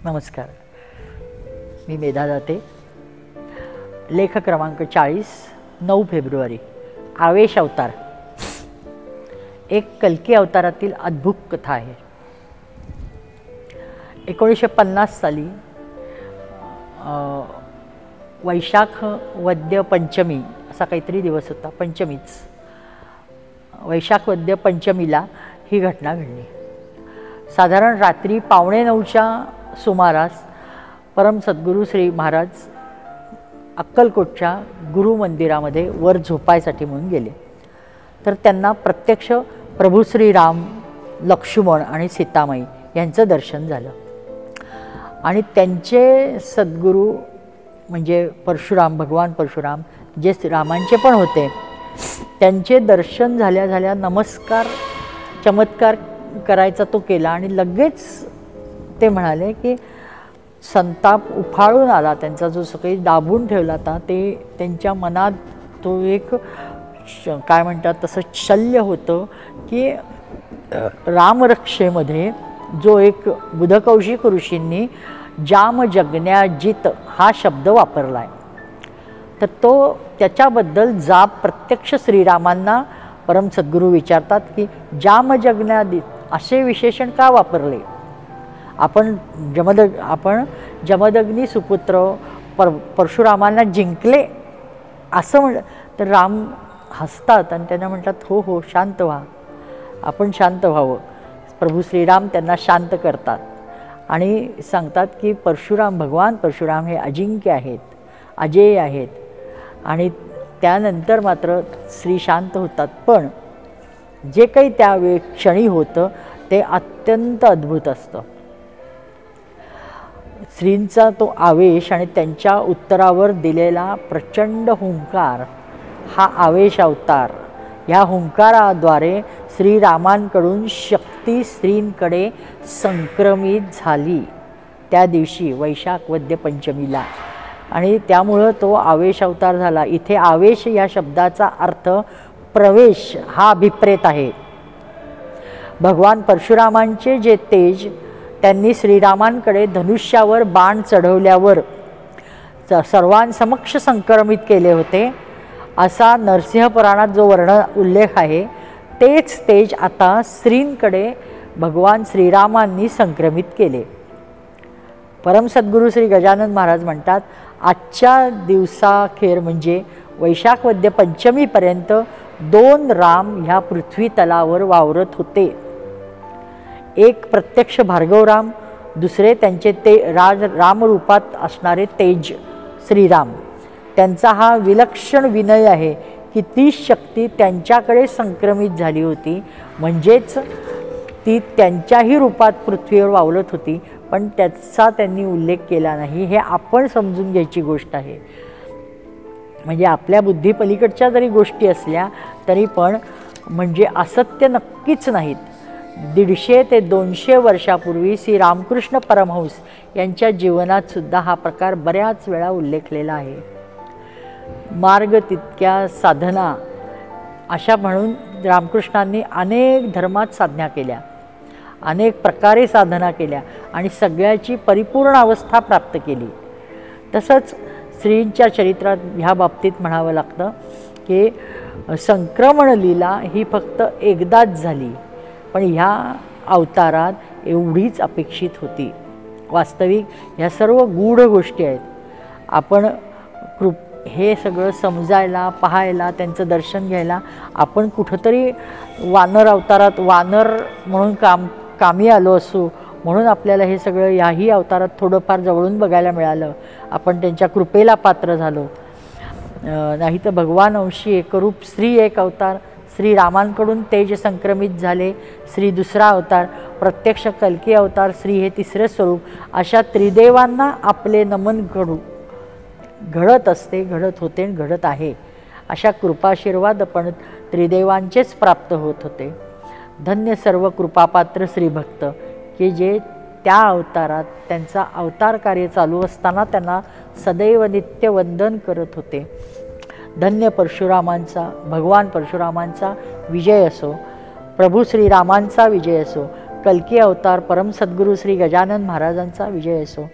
नमस्कार. मी मेधा दाते. लेख क्रमांक 40, 9 फेब्रुवारी. आवेश अवतार. एक कल्की अवतारातील अद्भुत कथा आहे. 1950 साली वैशाख वद्य पंचमी असा काहीतरी दिवस होता. पंचमीच, वैशाख वद्य पंचमीला ही घटना घडली. साधारण रात्री 8:45च्या सुमारास परम सद्गुरू श्री महाराज अक्कलकोटच्या गुरु मंदिरामध्ये वर झोपायसाठी म्हणून गेले. तर त्यांना प्रत्यक्ष प्रभू श्रीराम, लक्ष्मण आणि सीतामाई यांचं दर्शन झालं. आणि त्यांचे सद्गुरू म्हणजे परशुराम, भगवान परशुराम जे रामांचे पण होते, त्यांचे दर्शन झाल्या झाल्या नमस्कार, चमत्कार करायचा तो केला. आणि लगेच ते म्हणाले की संताप उफाळून आला. त्यांचा जो सगळी दाबून ठेवला होता ते त्यांच्या मनात तो एक काय म्हणतात तसं शल्य होतं की रामरक्षेमध्ये जो एक बुधकौशिक ऋषींनी जाम जगण्याजित हा शब्द वापरला आहे, तर तो त्याच्याबद्दल जाप प्रत्यक्ष श्रीरामांना परम सद्गुरू विचारतात की जाम जगण्यादित असे विशेषण का वापरले. आपण जमदग्नी सुपुत्र परशुरामांना जिंकले असं म्हण, तर राम हसतात आणि त्यांना म्हणतात हो हो शांत व्हा, आपण शांत व्हावं. प्रभू श्रीराम त्यांना शांत करतात आणि सांगतात की परशुराम, भगवान परशुराम हे अजिंक्य आहेत, अजेय आहेत. आणि त्यानंतर मात्र श्री शांत होतात. पण जे काही त्यावेळी क्षणी होतं ते अत्यंत अद्भुत असतं. श्रींचा तो आवेश आणि त्यांच्या उत्तरावर दिलेला प्रचंड हुंकार, हा आवेश अवतार, ह्या हुंकाराद्वारे श्रीरामांकडून शक्ती श्रींकडे संक्रमित झाली त्या दिवशी वैशाख वद्य पंचमीला. आणि त्यामुळं तो आवेश अवतार झाला. इथे आवेश या शब्दाचा अर्थ प्रवेश हा अभिप्रेत आहे. भगवान परशुरामांचे जे तेज त्यांनी श्रीरामांकडे धनुष्यावर बाण चढवल्यावर सर्वांसमक्ष संक्रमित केले होते असा नरसिंह पुराणात जो उल्लेख आहे, तेच तेज आता श्रींकडे भगवान श्रीरामांनी संक्रमित केले. परम सद्गुरू श्री गजानन महाराज म्हणतात, आजच्या दिवसाखेर म्हणजे वैशाख वद्य पंचमीपर्यंत 2 राम ह्या पृथ्वी तलावर वावरत होते. एक प्रत्यक्ष भार्गवराम, दुसरे त्यांचे ते रामरूपात असणारे तेज श्रीराम. त्यांचा हा विलक्षण विनय आहे की ती शक्ती त्यांच्याकडे संक्रमित झाली होती, म्हणजेच ती त्यांच्याही रूपात पृथ्वीवर वावरत होती, पण त्याचा त्यांनी उल्लेख केला नाही. हे आपण समजून घ्यायची गोष्ट आहे. म्हणजे आपल्या बुद्धीपलीकडच्या जरी गोष्टी असल्या तरी पण म्हणजे असत्य नक्कीच नाहीत. 150 ते 200 वर्षापूर्वी श्री रामकृष्ण परमहंस यांच्या जीवनात सुद्धा हा प्रकार बऱ्याच वेळा उल्लेखलेला आहे. मार्ग तितक्या साधना अशा म्हणून रामकृष्णांनी अनेक धर्मात साधना केल्या, अनेक प्रकारे साधना केल्या आणि सगळ्याची परिपूर्ण अवस्था प्राप्त केली. तसंच श्रींच्या चरित्रात ह्या बाबतीत म्हणावं लागतं की संक्रमण लीला ही फक्त एकदाच झाली, पण ह्या अवतारात एवढीच अपेक्षित होती. वास्तविक ह्या सर्व गूढ गोष्टी आहेत. आपण हे सगळं समजायला, पाहायला, त्यांचं दर्शन घ्यायला आपण कुठंतरी वानर अवतारात वानर म्हणून कामी आलो असू, म्हणून आपल्याला हे सगळं याही अवतारात थोडंफार जवळून बघायला मिळालं. आपण त्यांच्या कृपेला पात्र झालो. नाही तर भगवान अंशी एकरूप श्री एक अवतार, श्रीरामांकडून तेज संक्रमित झाले श्री दुसरा अवतार, प्रत्यक्ष कल्की अवतार श्री हे तिसरे स्वरूप, अशा त्रिदेवांना आपले नमन घडत असते, घडत होते, घडत आहे. अशा कृपाशीर्वाद पण त्रिदेवांचेच प्राप्त होत होते. धन्य सर्व कृपापात्र श्रीभक्त की जे त्या अवतारात त्यांचा अवतार कार्य चालू असताना त्यांना सदैव नित्य वंदन करत होते. धन्य परशुरामांचा, भगवान परशुरामांचा विजय असो, प्रभू श्रीरामांचा विजय असो, कल्की अवतार परम सद्गुरू श्री गजानन महाराजांचा विजय असो.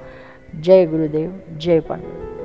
जय गुरुदेव, जय पांडुरंग.